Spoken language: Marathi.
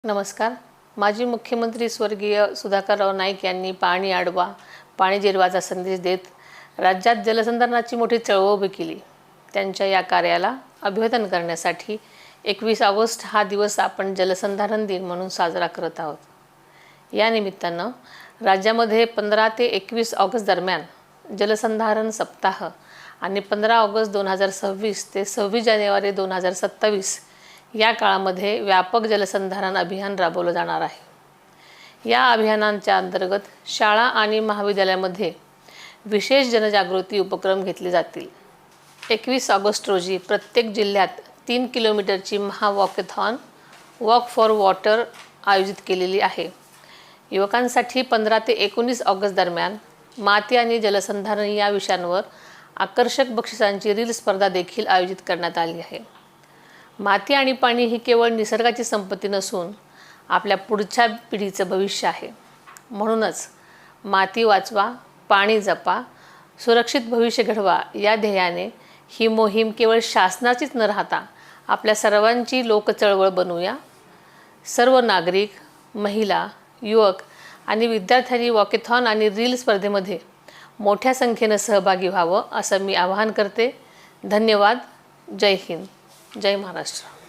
नमस्कार। माजी मुख्यमंत्री स्वर्गीय सुधाकरराव नाईक यांनी पाणी अडवा पाणी जिरवाचा संदेश देत राज्यात जलसंधारणाची मोठी चळवळ उभी केली। त्यांच्या या कार्याला अभिवादन करण्यासाठी 21 ऑगस्ट हा दिवस आपण जलसंधारण दिन म्हणून साजरा करत आहोत। या निमित्तानं राज्यामध्ये 15 ते 21 ऑगस्ट दरम्यान जलसंधारण सप्ताह आणि 15 ऑगस्ट 2026 ते 26 जानेवारी 2027 या काळामध्ये व्यापक जलसंधारण अभियान राबवलं जाणार आहे। या अभियानांच्या अंतर्गत शाळा आणि महाविद्यालयामध्ये विशेष जनजागृती उपक्रम घेतले जातील। 21 ऑगस्ट रोजी प्रत्येक जिल्ह्यात 3 किलोमीटरची महावॉकॅथॉन वॉक फॉर वॉटर आयोजित केलेली आहे। युवकांसाठी 15 ते 19 ऑगस्ट दरम्यान माती आणि जलसंधारण या विषयांवर आकर्षक बक्षिसांची रील स्पर्धा देखील आयोजित करण्यात आली आहे। माती आणि पाणी ही केवळ निसर्गाची संपत्ती नसून आपल्या पुढच्या पिढीचं भविष्य आहे। म्हणूनच माती वाचवा, पाणी जपा, सुरक्षित भविष्य घडवा या ध्येयाने ही मोहीम केवळ शासनाचीच न राहता आपल्या सर्वांची लोकचळवळ बनवूया। सर्व नागरिक, महिला, युवक आणि विद्यार्थ्यांनी वॉकॅथॉन आणि रील स्पर्धेमध्ये मोठ्या संख्येने सहभागी व्हावं असं मी आवाहन करते। धन्यवाद। जय हिंद, जय महाराष्ट्र।